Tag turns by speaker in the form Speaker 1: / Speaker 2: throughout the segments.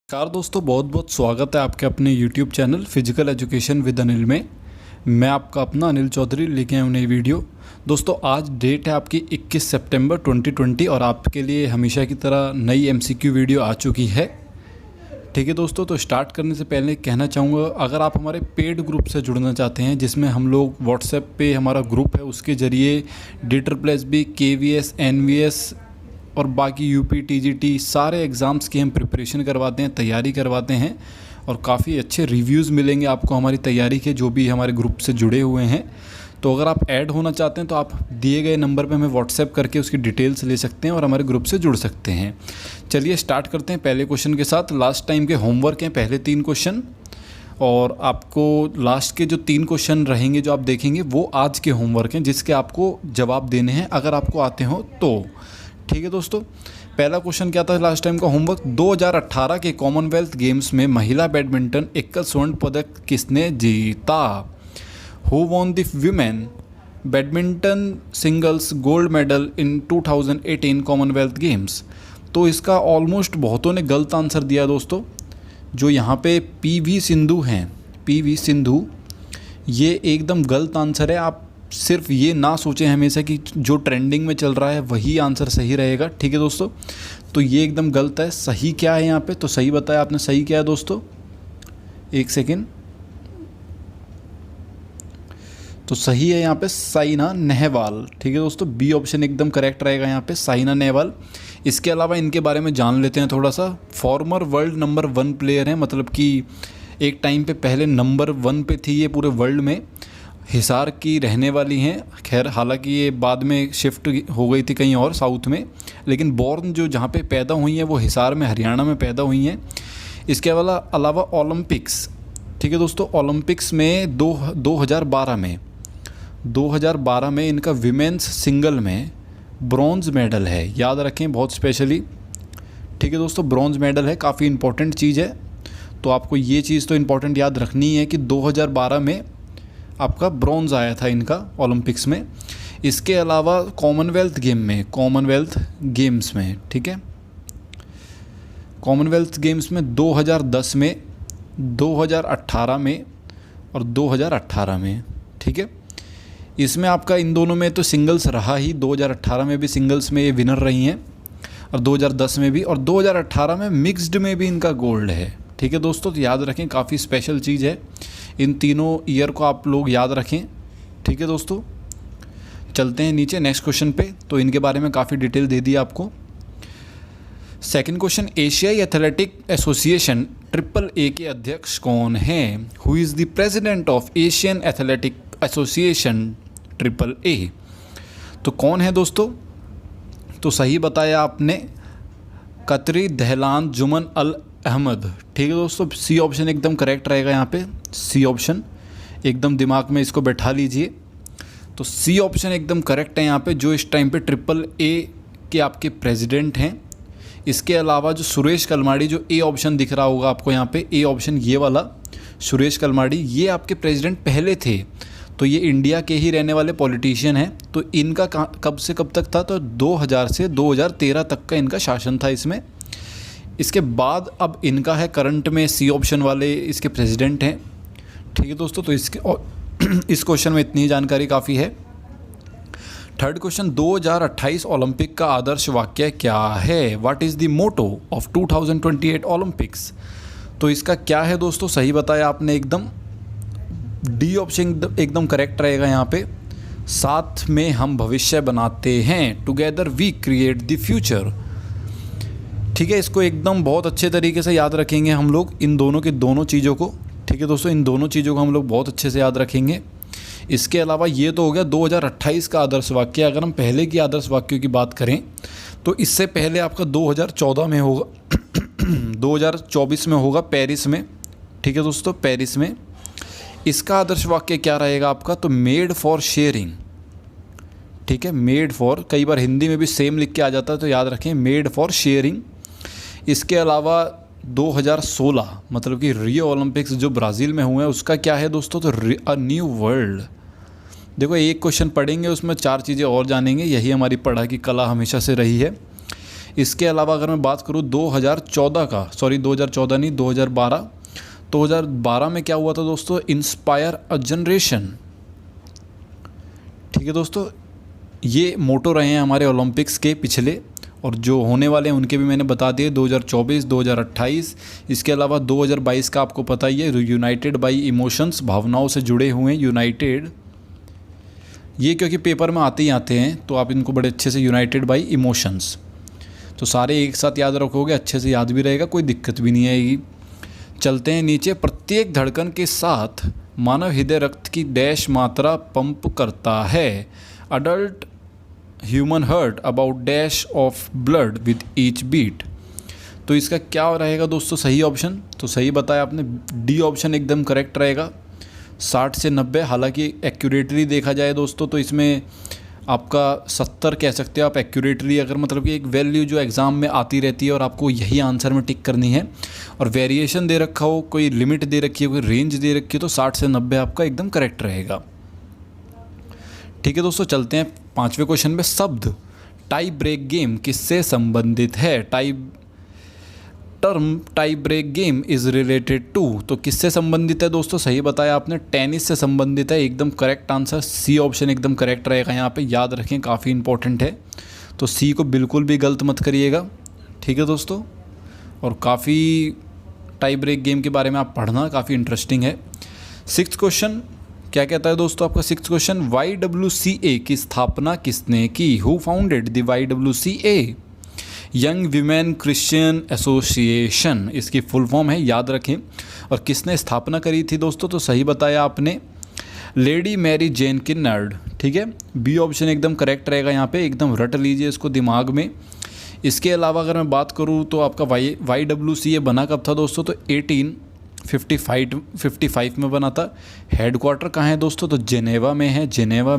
Speaker 1: नमस्कार दोस्तों, बहुत बहुत स्वागत है आपके अपने YouTube channel physical education with Anil में। मैं आपका अपना अनिल चौधरी लेके आया हूँ नई वीडियो। दोस्तों आज डेट है आपकी 21 सितंबर 2020 और आपके लिए हमेशा की तरह नई MCQ वीडियो आ चुकी है। ठीक है दोस्तों, तो स्टार्ट करने से पहले कहना चाहूँगा, अगर आप हमारे पेड ग्रुप से जुड़ना चाहते हैं जिसमें हम लोग व्हाट्सएप पे हमारा ग्रुप है, उसके ज़रिए DSSB, KVS, NVS और बाकी UP TGT सारे एग्ज़ाम्स की हम प्रिपरेशन करवाते हैं, तैयारी करवाते हैं और काफ़ी अच्छे रिव्यूज़ मिलेंगे आपको हमारी तैयारी के, जो भी हमारे ग्रुप से जुड़े हुए हैं। तो अगर आप ऐड होना चाहते हैं तो आप दिए गए नंबर पे हमें व्हाट्सएप करके उसकी डिटेल्स ले सकते हैं और हमारे ग्रुप से जुड़ सकते हैं। चलिए स्टार्ट करते हैं पहले क्वेश्चन के साथ। लास्ट टाइम के होमवर्क हैं पहले 3 क्वेश्चन, और आपको लास्ट के जो 3 क्वेश्चन रहेंगे जो आप देखेंगे वो आज के होमवर्क हैं, जिसके आपको जवाब देने हैं अगर आपको आते हो तो। ठीक है दोस्तों, पहला क्वेश्चन क्या था लास्ट टाइम का होमवर्क? 2018 के कॉमनवेल्थ गेम्स में महिला बैडमिंटन एकल स्वर्ण पदक किसने जीता? Who won the women badminton singles gold medal in 2018 Commonwealth games? तो इसका ऑलमोस्ट बहुतों ने गलत आंसर दिया दोस्तों। जो यहाँ पे PV सिंधु हैं, PV सिंधु, ये एकदम गलत आंसर है। आप सिर्फ ये ना सोचें हमेशा कि जो ट्रेंडिंग में चल रहा है वही आंसर सही रहेगा। ठीक है दोस्तों, तो ये एकदम गलत है। सही क्या है यहाँ पे? तो सही बताया आपने, सही क्या है दोस्तों? एक सेकेंड। तो सही है यहाँ पे साइना नेहवाल। ठीक है दोस्तों, बी ऑप्शन एकदम करेक्ट रहेगा यहाँ पे, साइना नेहवाल। इसके अलावा इनके बारे में जान लेते हैं थोड़ा सा। फॉर्मर वर्ल्ड नंबर 1 प्लेयर हैं, मतलब कि एक टाइम पे पहले नंबर 1 पे थी ये पूरे वर्ल्ड में। हिसार की रहने वाली हैं, खैर हालांकि ये बाद में शिफ्ट हो गई थी कहीं और साउथ में, लेकिन बॉर्न जो जहाँ पे पैदा हुई हैं वो हिसार में, हरियाणा में पैदा हुई हैं। इसके अलावा ओलंपिक्स, ठीक है दोस्तों, ओलंपिक्स में 2012 में इनका विमेंस सिंगल में ब्रॉन्ज मेडल है, याद रखें बहुत स्पेशली। ठीक है दोस्तों, ब्रॉन्ज मेडल है, काफ़ी इंपॉर्टेंट चीज़ है, तो आपको ये चीज़ तो इंपॉर्टेंट याद रखनी है कि 2012 में आपका ब्रॉन्ज आया था इनका ओलंपिक्स में। इसके अलावा कॉमनवेल्थ गेम्स में, ठीक है, कॉमनवेल्थ गेम्स में 2010 में, 2018 में और 2018 में, ठीक है। इसमें आपका इन दोनों में तो सिंगल्स रहा ही, 2018 में भी सिंगल्स में ये विनर रही हैं और 2010 में भी, और 2018 में मिक्स्ड में भी इनका गोल्ड है। ठीक है दोस्तों, तो याद रखें, काफ़ी स्पेशल चीज़ है। इन तीनों ईयर को आप लोग याद रखें। ठीक है दोस्तों, चलते हैं नीचे नेक्स्ट क्वेश्चन पे। तो इनके बारे में काफ़ी डिटेल दे दी आपको। सेकंड क्वेश्चन, एशियाई एथलेटिक एसोसिएशन AAA के अध्यक्ष कौन हैं? Who is the president of Asian athletic association AAA? तो कौन है दोस्तों? तो सही बताया आपने, कतरी दहलान जुमन अल अहमद। ठीक है दोस्तों, सी ऑप्शन एकदम करेक्ट रहेगा यहाँ पे, सी ऑप्शन एकदम दिमाग में इसको बैठा लीजिए। तो सी ऑप्शन एकदम करेक्ट है यहाँ पे, जो इस टाइम पे AAA के आपके प्रेसिडेंट हैं। इसके अलावा जो सुरेश कलमाड़ी, जो ए ऑप्शन दिख रहा होगा आपको यहाँ पे, ए ऑप्शन ये वाला सुरेश कलमाड़ी, ये आपके प्रेसिडेंट पहले थे। तो ये इंडिया के ही रहने वाले पॉलिटिशियन हैं। तो इनका कब से कब तक था? तो 2000 से 2013 तक का इनका शासन था इसमें। इसके बाद अब इनका है करंट में, सी ऑप्शन वाले इसके प्रेसिडेंट हैं। ठीक है दोस्तों, तो इस क्वेश्चन में इतनी जानकारी काफ़ी है। थर्ड क्वेश्चन, 2028 ओलंपिक का आदर्श वाक्य क्या है? What is the motto of 2028 Olympics? तो इसका क्या है दोस्तों? सही बताया आपने एकदम, डी ऑप्शन एकदम करेक्ट रहेगा यहाँ पे। साथ में हम भविष्य बनाते हैं, together we create the future. ठीक है, इसको एकदम बहुत अच्छे तरीके से याद रखेंगे हम लोग, इन दोनों की दोनों चीज़ों को। ठीक है दोस्तों, इन दोनों चीज़ों को हम लोग बहुत अच्छे से याद रखेंगे। इसके अलावा ये तो हो गया 2028 का आदर्श वाक्य। अगर हम पहले की आदर्श वाक्यों की बात करें तो इससे पहले आपका 2014 में होगा 2024 में होगा पेरिस में। ठीक है दोस्तों, पेरिस में इसका आदर्श वाक्य क्या रहेगा आपका? तो मेड फॉर शेयरिंग। ठीक है, मेड फॉर, कई बार हिंदी में भी सेम लिख के आ जाता है, तो याद रखें मेड फॉर शेयरिंग। इसके अलावा 2016 मतलब कि रियो ओलंपिक्स जो ब्राज़ील में हुए हैं, उसका क्या है दोस्तों? तो अ न्यू वर्ल्ड। देखो, एक क्वेश्चन पढ़ेंगे उसमें 4 चीज़ें और जानेंगे, यही हमारी पढ़ाई की कला हमेशा से रही है। इसके अलावा अगर मैं बात करूँ 2014 का, सॉरी 2014 नहीं 2012, 2012 में क्या हुआ था दोस्तों, इंस्पायर अ जनरेशन। ठीक है दोस्तों, ये मोटो रहे हैं हमारे ओलंपिक्स के पिछले, और जो होने वाले हैं उनके भी मैंने बता दिए 2024, 2028। इसके अलावा 2022 का आपको पता ही है, यूनाइटेड बाई इमोशंस, भावनाओं से जुड़े हुए यूनाइटेड, ये क्योंकि पेपर में आते ही आते हैं तो आप इनको बड़े अच्छे से, यूनाइटेड बाई इमोशंस, तो सारे एक साथ याद रखोगे, अच्छे से याद भी रहेगा, कोई दिक्कत भी नहीं आएगी। चलते हैं नीचे। प्रत्येक धड़कन के साथ मानव हृदय रक्त की डैश मात्रा पंप करता है। Adult human heart about dash of blood with each beat. तो इसका क्या रहेगा दोस्तों सही ऑप्शन, तो सही बताया आपने, डी ऑप्शन एकदम करेक्ट रहेगा, 60 से 90। हालांकि एक्यूरेटली देखा जाए दोस्तों तो इसमें आपका 70 कह सकते हो आप एक्यूरेटली, अगर मतलब कि एक वैल्यू जो एग्ज़ाम में आती रहती है और आपको यही आंसर में टिक करनी है, और वेरिएशन दे रखा हो, कोई लिमिट दे रखी है, कोई रेंज दे रखी है, तो 60 से 90 आपका एकदम करेक्ट रहेगा। ठीक है दोस्तों, चलते हैं 5वें क्वेश्चन में। शब्द टाई ब्रेक गेम किससे संबंधित है? Term tie break game is related to, तो किससे संबंधित है दोस्तों, सही बताया आपने, टेनिस से संबंधित है, एकदम करेक्ट आंसर, सी ऑप्शन एकदम करेक्ट रहेगा। यहाँ पे याद रखें, काफ़ी इंपॉर्टेंट है, तो सी को बिल्कुल भी गलत मत करिएगा। ठीक है दोस्तों, और काफ़ी टाई ब्रेक गेम के बारे में आप पढ़ना, काफ़ी इंटरेस्टिंग है। 6th क्वेश्चन क्या कहता है दोस्तों आपका 6th क्वेश्चन, YWCA की स्थापना किसने की? Who founded the YWCA? Young women Christian association इसकी फुल फॉर्म है, याद रखें। और किसने स्थापना करी थी दोस्तों, तो सही बताया आपने, लेडी मैरी जेन किन्नर्ड। ठीक है, बी ऑप्शन एकदम करेक्ट रहेगा, यहाँ पे एकदम रट लीजिए इसको दिमाग में। इसके अलावा अगर मैं बात करूँ तो आपका YWCA बना कब था दोस्तों, तो 1855 में बना था। हेडक्वार्टर कहाँ है दोस्तों, तो जेनेवा में है, जेनेवा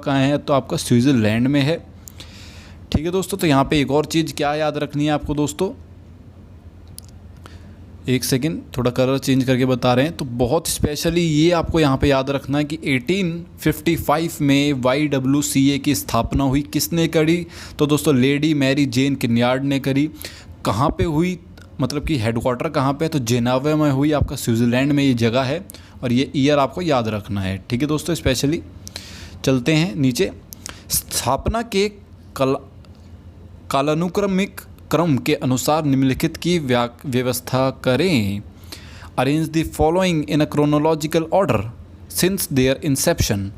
Speaker 1: कहाँ है, तो आपका स्विट्ज़रलैंड में है। ठीक है दोस्तों, तो यहाँ पे एक और चीज़ क्या याद रखनी है आपको दोस्तों, एक सेकंड, थोड़ा कलर चेंज करके बता रहे हैं, तो बहुत स्पेशली ये आपको यहाँ पे याद रखना है कि 1855 में YWCA की स्थापना हुई, किसने करी, तो दोस्तों लेडी मैरी जेन किन्यार्ड ने करी। कहाँ पे हुई, मतलब कि हेडक्वार्टर कहाँ पे है, तो जेनेवा में हुई, आपका स्विट्ज़रलैंड में ये जगह है, और ये ईयर आपको याद रखना है। ठीक है दोस्तों, स्पेशली। चलते हैं नीचे। स्थापना के कालानुक्रमिक क्रम के अनुसार निम्नलिखित की व्यवस्था करें। Arrange the following in a chronological order since their inception.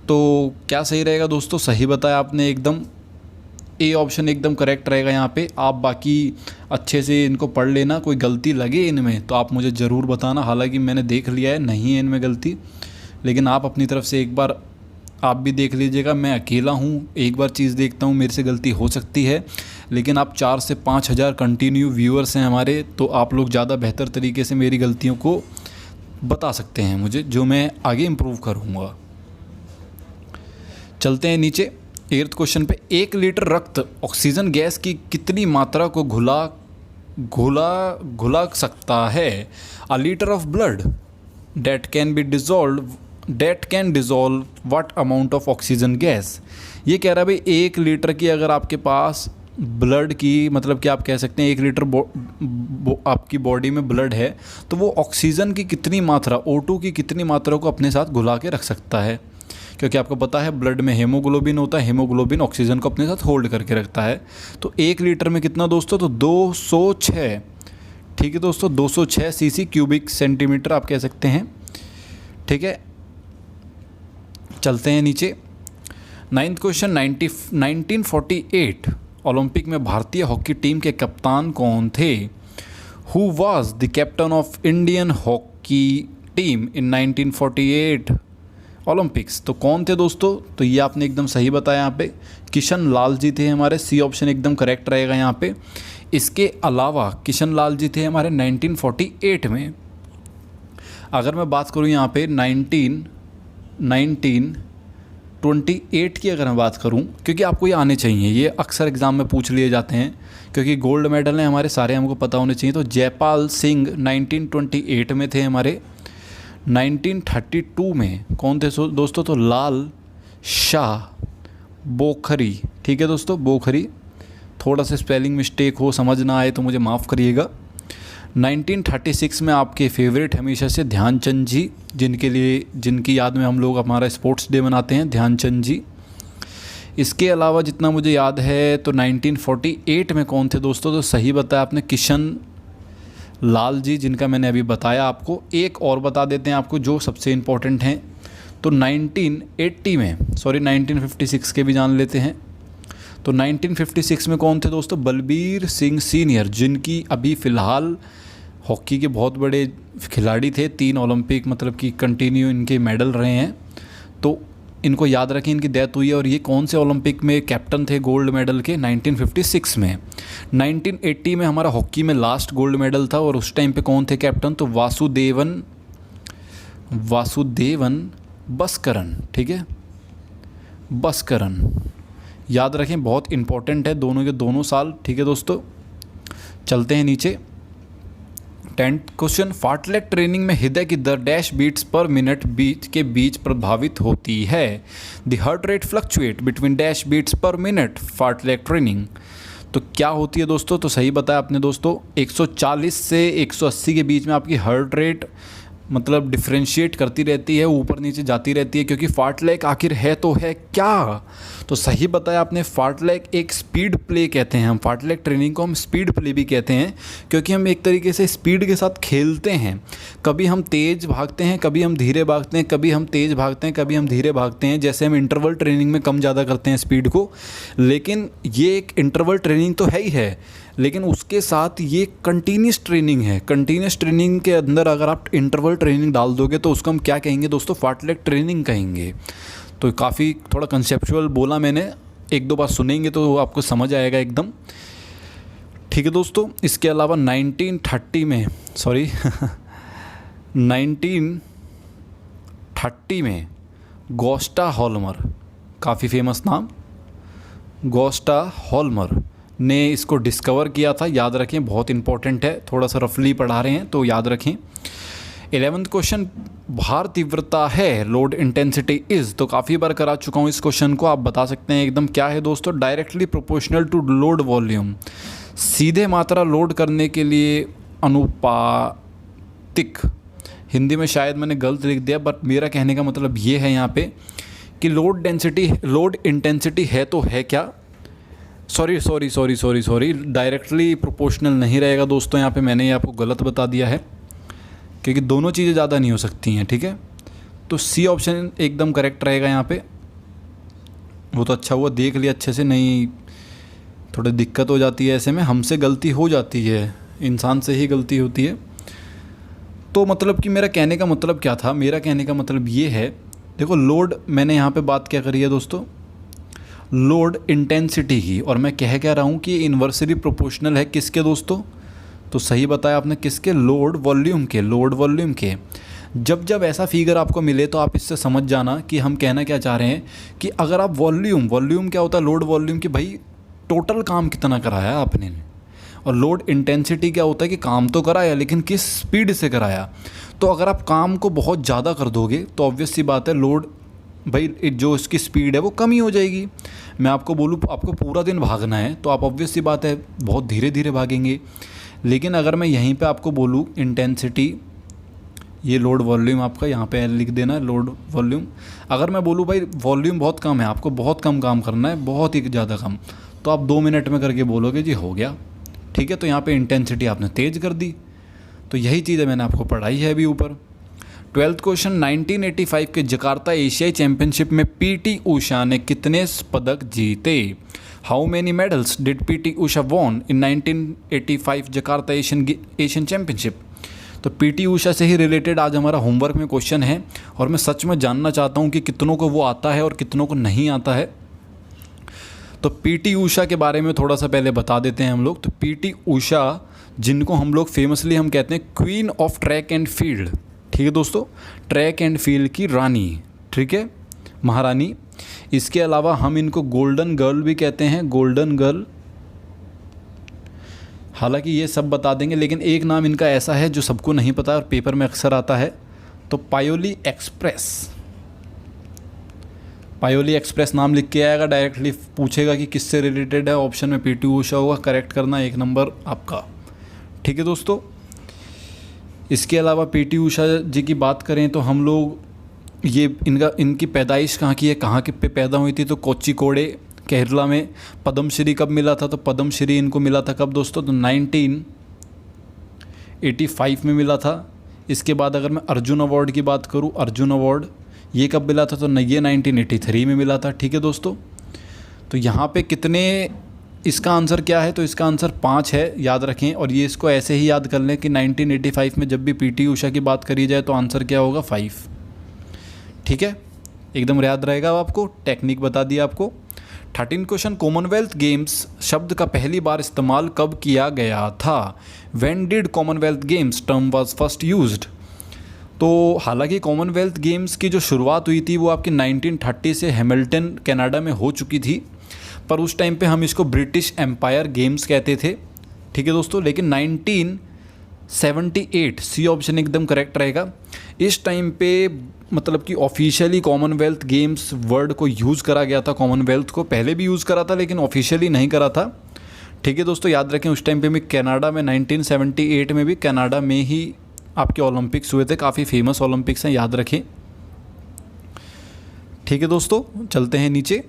Speaker 1: तो क्या सही रहेगा दोस्तों, सही बताया आपने एकदम, ए ऑप्शन एकदम करेक्ट रहेगा यहाँ पे। आप बाकी अच्छे से इनको पढ़ लेना, कोई गलती लगे इनमें तो आप मुझे ज़रूर बताना। हालांकि मैंने देख लिया है, नहीं है इनमें गलती, लेकिन आप अपनी तरफ से एक बार आप भी देख लीजिएगा। मैं अकेला हूँ, एक बार चीज़ देखता हूँ, मेरे से गलती हो सकती है, लेकिन आप 4 से 5 हज़ार कंटिन्यू व्यूअर्स हैं हमारे, तो आप लोग ज़्यादा बेहतर तरीके से मेरी गलतियों को बता सकते हैं मुझे, जो मैं आगे इम्प्रूव करूँगा। चलते हैं नीचे 8th क्वेश्चन पे। 1 लीटर रक्त ऑक्सीजन गैस की कितनी मात्रा को घुला सकता है? अ litre of blood that can dissolve what amount of oxygen gas। ये कह रहा है भाई 1 लीटर की अगर आपके पास ब्लड की, मतलब कि आप कह सकते हैं 1 लीटर आपकी बॉडी में ब्लड है, तो वो ऑक्सीजन की कितनी मात्रा, O2 की कितनी मात्रा को अपने साथ घुला के रख सकता है। क्योंकि आपको पता है ब्लड में हीमोग्लोबिन होता है, हीमोग्लोबिन ऑक्सीजन को अपने साथ होल्ड करके रखता है। तो 1 लीटर में कितना दोस्तों, तो 206। ठीक है दोस्तों, 206 सीसी क्यूबिक सेंटीमीटर आप कह सकते हैं। ठीक है, चलते हैं नीचे। 9th question. 1948 ओलंपिक में भारतीय हॉकी टीम के कप्तान कौन थे? Who was the captain of Indian hockey team in 1948 Olympics? तो कौन थे दोस्तों, तो ये आपने एकदम सही बताया यहाँ पे, किशन लाल जी थे हमारे, सी ऑप्शन एकदम करेक्ट रहेगा यहाँ पे। इसके अलावा किशन लाल जी थे हमारे 1948 में। अगर मैं बात करूँ यहाँ पे 1928 की अगर मैं बात करूं, क्योंकि आपको ये आने चाहिए, ये अक्सर एग्ज़ाम में पूछ लिए जाते हैं, क्योंकि गोल्ड मेडल हैं हमारे सारे, हमको पता होने चाहिए। तो जयपाल सिंह 1928 में थे हमारे। 1932 में कौन थे दोस्तों, तो लाल शाह बोखरी। ठीक है दोस्तों, बोखरी थोड़ा सा स्पेलिंग मिस्टेक हो, समझ ना आए तो मुझे माफ़ करिएगा। 1936 में आपके फेवरेट हमेशा से ध्यानचंद जी, जिनकी याद में हम लोग हमारा स्पोर्ट्स डे मनाते हैं, ध्यानचंद जी। इसके अलावा जितना मुझे याद है तो 1948 में कौन थे दोस्तों, तो सही बताया आपने, किशन लाल जी, जिनका मैंने अभी बताया आपको। एक और बता देते हैं आपको जो सबसे इम्पोर्टेंट हैं, तो 1956 के भी जान लेते हैं। तो 1956 में कौन थे दोस्तों, बलबीर सिंह सीनियर, जिनकी अभी फ़िलहाल हॉकी के बहुत बड़े खिलाड़ी थे, 3 ओलंपिक मतलब कि कंटिन्यू इनके मेडल रहे हैं, तो इनको याद रखें, इनकी डेथ हुई है। और ये कौन से ओलंपिक में कैप्टन थे गोल्ड मेडल के, 1956 में। 1980 में हमारा हॉकी में लास्ट गोल्ड मेडल था, और उस टाइम पे कौन थे कैप्टन, तो वासुदेवन बसकरन, ठीक है, बसकरन, याद रखें, बहुत इंपॉर्टेंट है दोनों के दोनों साल, ठीक है दोस्तों। चलते हैं नीचे। 10th क्वेश्चन, फार्टलेग ट्रेनिंग में हृदय की दर डैश बीट्स पर मिनट के बीच प्रभावित होती है। The heart rate fluctuate between dash beats per minute fartlek training. तो क्या होती है दोस्तों, तो सही बताया आपने दोस्तों, 140 से 180 के बीच में आपकी हार्ट रेट मतलब डिफ्रेंशिएट करती रहती है, ऊपर नीचे जाती रहती है, क्योंकि फार्टलेग आखिर है तो है क्या, तो सही बताया आपने, फार्टलेग एक स्पीड प्ले कहते हैं हम, फार्टलेग ट्रेनिंग को हम स्पीड प्ले भी कहते हैं, क्योंकि हम एक तरीके से स्पीड के साथ खेलते हैं। कभी हम तेज़ भागते हैं, कभी हम धीरे भागते हैं, कभी हम तेज़ भागते हैं, कभी हम धीरे भागते हैं, जैसे हम इंटरवल ट्रेनिंग में कम ज़्यादा करते हैं स्पीड को, लेकिन ये एक इंटरवल ट्रेनिंग तो है ही है, लेकिन उसके साथ ये कंटिन्यूस ट्रेनिंग है। कंटिन्यूस ट्रेनिंग के अंदर अगर आप इंटरवल ट्रेनिंग डाल दोगे तो उसको हम क्या कहेंगे दोस्तों, फार्टलेग ट्रेनिंग कहेंगे। तो काफ़ी थोड़ा कंसेप्चुअल बोला मैंने, एक दो बार सुनेंगे तो आपको समझ आएगा एकदम, ठीक है दोस्तों। इसके अलावा 1930 में गोस्टा हॉलमर, काफ़ी फेमस नाम, गोस्टा हॉलमर ने इसको डिस्कवर किया था, याद रखें, बहुत इंपॉर्टेंट है, थोड़ा सा रफली पढ़ा रहे हैं तो याद रखें। 11th क्वेश्चन, भार तीव्रता है लोड इंटेंसिटी इज़, तो काफ़ी बार करा चुका हूँ इस क्वेश्चन को, आप बता सकते हैं एकदम क्या है दोस्तों, directly proportional to load volume, सीधे मात्रा लोड करने के लिए अनुपातिक। हिंदी में शायद मैंने गलत लिख दिया, बट मेरा कहने का मतलब ये है यहाँ पे कि लोड इंटेंसिटी है तो है क्या, सॉरी, डायरेक्टली प्रोपोर्शनल नहीं रहेगा दोस्तों, यहाँ पे मैंने आपको गलत बता दिया है, क्योंकि दोनों चीज़ें ज़्यादा नहीं हो सकती हैं, ठीक है। तो सी ऑप्शन एकदम करेक्ट रहेगा यहाँ पे। वो तो अच्छा हुआ देख लिया अच्छे से, नहीं थोड़ी दिक्कत हो जाती है ऐसे में, हमसे गलती हो जाती है, इंसान से ही गलती होती है। तो मतलब कि मेरा कहने का मतलब क्या था, मेरा कहने का मतलब ये है, देखो लोड, मैंने यहाँ पे बात क्या करी है दोस्तों, लोड इंटेंसिटी की, और मैं कह रहा हूँ कि इन्वर्सली प्रोपोर्शनल है किसके दोस्तों, तो सही बताया आपने, किसके, लोड वॉल्यूम के। जब ऐसा फिगर आपको मिले तो आप इससे समझ जाना कि हम कहना क्या चाह रहे हैं, कि अगर आप वॉल्यूम क्या होता है, लोड वॉल्यूम, कि भाई टोटल काम कितना कराया आपने, और लोड इंटेंसिटी क्या होता है कि काम तो कराया लेकिन किस स्पीड से कराया। तो अगर आप काम को बहुत ज़्यादा कर दोगे तो ऑब्वियस सी बात है, लोड भाई जो इसकी स्पीड है वो कम ही हो जाएगी। मैं आपको बोलूँ आपको पूरा दिन भागना है तो आप ऑब्वियस सी बात है बहुत धीरे धीरे भागेंगे, लेकिन अगर मैं यहीं पे आपको बोलूँ इंटेंसिटी, ये लोड वॉल्यूम आपका यहाँ पे लिख देना, लोड वॉल्यूम। अगर मैं बोलूँ भाई वॉल्यूम बहुत कम है, आपको बहुत कम काम करना है, बहुत ही ज़्यादा कम, तो आप 2 मिनट में करके बोलोगे जी हो गया, ठीक है। तो यहाँ पे इंटेंसिटी आपने तेज़ कर दी, तो यही चीज़ है मैंने आपको पढ़ाई है अभी ऊपर। 12th क्वेश्चन, 1985 के जकार्ता एशियाई चैंपियनशिप में पीटी ऊषा ने कितने पदक जीते? How many medals did PT Usha von in 1985 Jakarta Asian championship? तो पीटी ऊषा से ही रिलेटेड आज हमारा होमवर्क में क्वेश्चन है, और मैं सच में जानना चाहता हूँ कि कितनों को वो आता है और कितनों को नहीं आता है। तो पीटी ऊषा के बारे में थोड़ा सा पहले बता देते हैं हम लोग। तो पीटी ऊषा, जिनको हम लोग फेमसली हम कहते हैं queen of track and field, ठीक है दोस्तों, ट्रैक एंड फील्ड की रानी, ठीक है, महारानी। इसके अलावा हम इनको गोल्डन गर्ल भी कहते हैं, गोल्डन गर्ल। हालांकि ये सब बता देंगे, लेकिन एक नाम इनका ऐसा है जो सबको नहीं पता और पेपर में अक्सर आता है, तो पायोली एक्सप्रेस, पायोली एक्सप्रेस नाम लिख के आएगा, डायरेक्टली पूछेगा कि किससे रिलेटेड है, ऑप्शन में पीटी उषा होगा, करेक्ट करना 1 नंबर आपका। ठीक है दोस्तों। इसके अलावा पीटी उषा जी की बात करें तो हम लोग ये इनकी पैदाइश कहाँ की है, कहाँ के पे पैदा हुई थी, तो कोच्चिकोडे केरला में। पद्मश्री कब मिला था, तो पद्मश्री इनको मिला था कब दोस्तों, तो 1985 में मिला था। इसके बाद अगर मैं अर्जुन अवार्ड की बात करूँ, अर्जुन अवार्ड ये कब मिला था, तो ये 1983 में मिला था। ठीक है दोस्तों। तो यहाँ पे कितने, इसका आंसर क्या है, तो इसका आंसर 5 है, याद रखें। और ये इसको ऐसे ही याद कर लें कि 1985 में जब भी पीटी उषा की बात करी जाए तो आंसर क्या होगा, 5। ठीक है, एकदम याद रहेगा आपको, टेक्निक बता दिया आपको। 13 क्वेश्चन, कॉमनवेल्थ गेम्स शब्द का पहली बार इस्तेमाल कब किया गया था। When did Commonwealth games term was first used. तो हालांकि कॉमनवेल्थ गेम्स की जो शुरुआत हुई थी वो आपकी 1930 से हैमिल्टन कनाडा में हो चुकी थी, पर उस टाइम पे हम इसको ब्रिटिश एम्पायर गेम्स कहते थे। ठीक है दोस्तों। लेकिन 1978 सी ऑप्शन एकदम करेक्ट रहेगा। इस टाइम पे मतलब कि ऑफिशियली कॉमनवेल्थ गेम्स वर्ड को यूज़ करा गया था। कॉमनवेल्थ को पहले भी यूज़ करा था लेकिन ऑफिशियली नहीं करा था। ठीक है दोस्तों, याद रखें उस टाइम पे भी कनाडा में 1978 में भी कनाडा में ही आपके ओलंपिक्स हुए थे, काफ़ी फेमस ओलंपिक्स हैं, याद रखें। ठीक है दोस्तों, चलते हैं नीचे।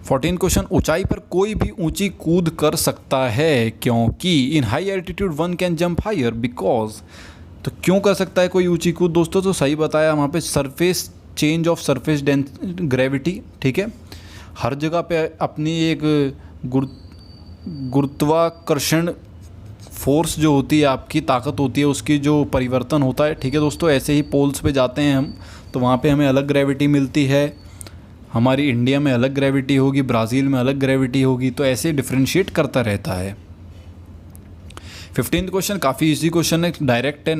Speaker 1: 14 क्वेश्चन, ऊंचाई पर कोई भी ऊंची कूद कर सकता है क्योंकि in high altitude one can jump higher because. तो क्यों कर सकता है कोई ऊंची कूद दोस्तों, तो सही बताया वहाँ पे surface change of surface gravity. ठीक है, हर जगह पे अपनी एक गुरुत्वाकर्षण फोर्स जो होती है, आपकी ताकत होती है, उसकी जो परिवर्तन होता है। ठीक है दोस्तों, ऐसे ही पोल्स पे जाते हैं हम तो वहाँ पे हमें अलग ग्रेविटी मिलती है। हमारी इंडिया में अलग ग्रेविटी होगी, ब्राज़ील में अलग ग्रेविटी होगी, तो ऐसे डिफ्रेंशिएट करता रहता है। 15th क्वेश्चन काफ़ी इजी क्वेश्चन है, डायरेक्ट है।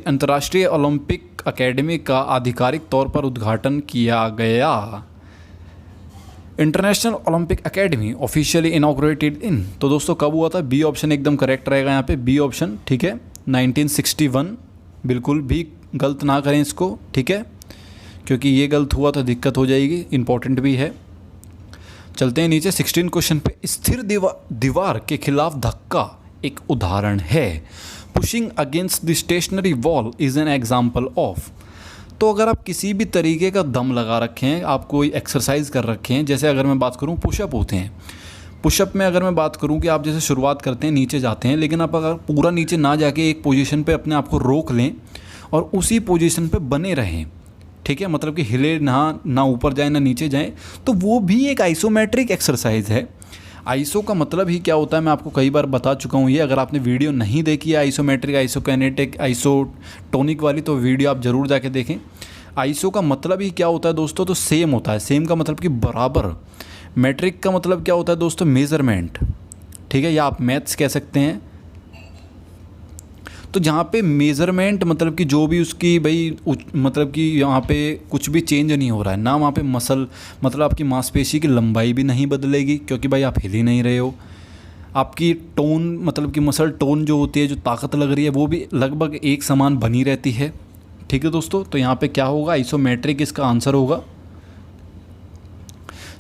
Speaker 1: अंतर्राष्ट्रीय ओलंपिक अकेडमी का आधिकारिक तौर पर उद्घाटन किया गया। International Olympic academy officially inaugurated इन, तो दोस्तों कब हुआ था, बी ऑप्शन एकदम करेक्ट रहेगा यहाँ पे, बी ऑप्शन। ठीक है, 1961, बिल्कुल भी गलत ना करें इसको। ठीक है, क्योंकि ये गलत हुआ तो दिक्कत हो जाएगी, इंपॉर्टेंट भी है। चलते हैं नीचे। 16 क्वेश्चन पे, स्थिर दीवार के खिलाफ धक्का एक उदाहरण है। Pushing against the stationary wall is an example of. तो अगर आप किसी भी तरीके का दम लगा रखे हैं, आप कोई एक्सरसाइज कर रखे हैं, जैसे अगर मैं बात करूं पुशअप होते हैं, पुशअप में अगर मैं बात करूं कि आप जैसे शुरुआत करते हैं, नीचे जाते हैं, लेकिन आप अगर पूरा नीचे ना जाके एक पोजीशन पे अपने आप को रोक लें और उसी पोजीशन पे बने रहें, ठीक है, मतलब कि हिले ना ऊपर जाए ना नीचे जाए, तो वो भी एक आइसोमेट्रिक एक्सरसाइज है। आइसो का मतलब ही क्या होता है मैं आपको कई बार बता चुका हूँ ये, अगर आपने वीडियो नहीं देखी है आइसोमेट्रिक, आइसोकिनेटिक, आइसोटोनिक वाली, तो वीडियो आप ज़रूर जाके देखें। आइसो का मतलब ही क्या होता है दोस्तों, तो सेम होता है। सेम का मतलब कि बराबर। मेट्रिक का मतलब क्या होता है दोस्तों, मेज़रमेंट। ठीक है, या आप मैथ्स कह सकते हैं। तो जहाँ पे मेज़रमेंट मतलब कि जो भी उसकी भाई मतलब कि यहाँ पे कुछ भी चेंज नहीं हो रहा है ना, वहाँ पे मसल मतलब आपकी मांसपेशी की लंबाई भी नहीं बदलेगी क्योंकि भाई आप हिल ही नहीं रहे हो। आपकी टोन मतलब कि मसल टोन जो होती है, जो ताकत लग रही है, वो भी लगभग एक समान बनी रहती है। ठीक है दोस्तों, तो यहाँ पे क्या होगा, आइसोमेट्रिक इसका आंसर होगा।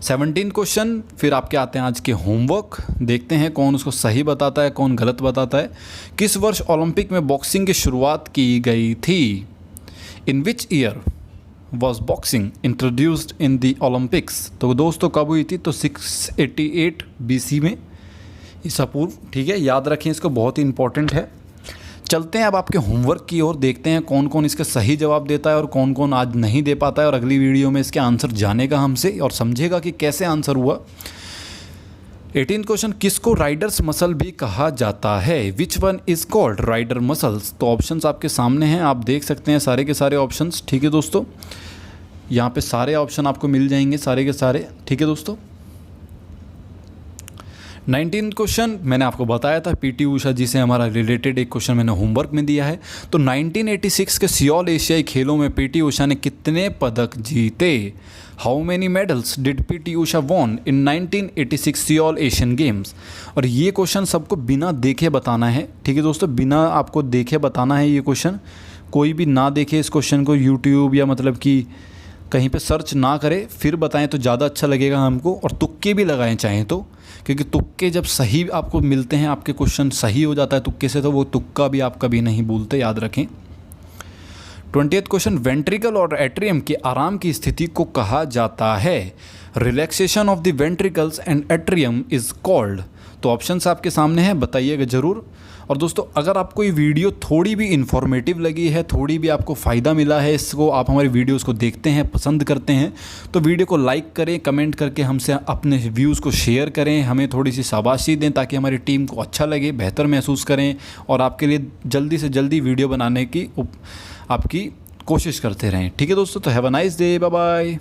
Speaker 1: 17 क्वेश्चन फिर आपके आते हैं आज के होमवर्क। देखते हैं कौन उसको सही बताता है, कौन गलत बताता है। किस वर्ष ओलंपिक में बॉक्सिंग की शुरुआत की गई थी। In which year was boxing introduced in the Olympics. तो दोस्तों कब हुई थी, तो 688 BC में, ईसा पूर्व। ठीक है, याद रखें इसको, बहुत ही इंपॉर्टेंट है। चलते हैं अब आपके होमवर्क की ओर, देखते हैं कौन कौन इसका सही जवाब देता है और कौन कौन आज नहीं दे पाता है, और अगली वीडियो में इसके आंसर जानेगा हमसे और समझेगा कि कैसे आंसर हुआ। 18 क्वेश्चन, किसको राइडर्स मसल भी कहा जाता है। Which one is called rider muscles. तो ऑप्शंस आपके सामने हैं, आप देख सकते हैं सारे के सारे ऑप्शंस। ठीक है दोस्तों, यहाँ पे सारे ऑप्शन आपको मिल जाएंगे, सारे के सारे। ठीक है दोस्तों, 19 क्वेश्चन मैंने आपको बताया था, पीटी उषा जी से हमारा रिलेटेड एक क्वेश्चन मैंने होमवर्क में दिया है। तो 1986 के सियोल एशियाई खेलों में पीटी उषा ने कितने पदक जीते। How many medals did PT Usha von in 1986 Seoul Asian games. और ये क्वेश्चन सबको बिना देखे बताना है। ठीक है दोस्तों, बिना आपको देखे बताना है ये क्वेश्चन, कोई भी ना देखे इस क्वेश्चन को यूट्यूब या मतलब कि कहीं पे सर्च ना करें, फिर बताएं तो ज़्यादा अच्छा लगेगा हमको। और तुक्के भी लगाएं चाहें तो, क्योंकि तुक्के जब सही आपको मिलते हैं, आपके क्वेश्चन सही हो जाता है तुक्के से, तो वो तुक्का भी आप कभी नहीं भूलते, याद रखें। 20th क्वेश्चन, वेंट्रिकल और एट्रियम के आराम की स्थिति को कहा जाता है? Relaxation of the ventricles and atrium is called. तो ऑप्शंस आपके सामने हैं, बताइएगा ज़रूर। और दोस्तों, अगर आपको ये वीडियो थोड़ी भी इन्फॉर्मेटिव लगी है, थोड़ी भी आपको फ़ायदा मिला है, इसको आप हमारी वीडियोस को देखते हैं, पसंद करते हैं, तो वीडियो को लाइक करें, कमेंट करके हमसे अपने व्यूज़ को शेयर करें, हमें थोड़ी सी शाबाशी दें ताकि हमारी टीम को अच्छा लगे, बेहतर महसूस करें और आपके लिए जल्दी से जल्दी वीडियो बनाने की आपकी कोशिश करते रहें। ठीक है दोस्तों, तो have a nice day, bye bye.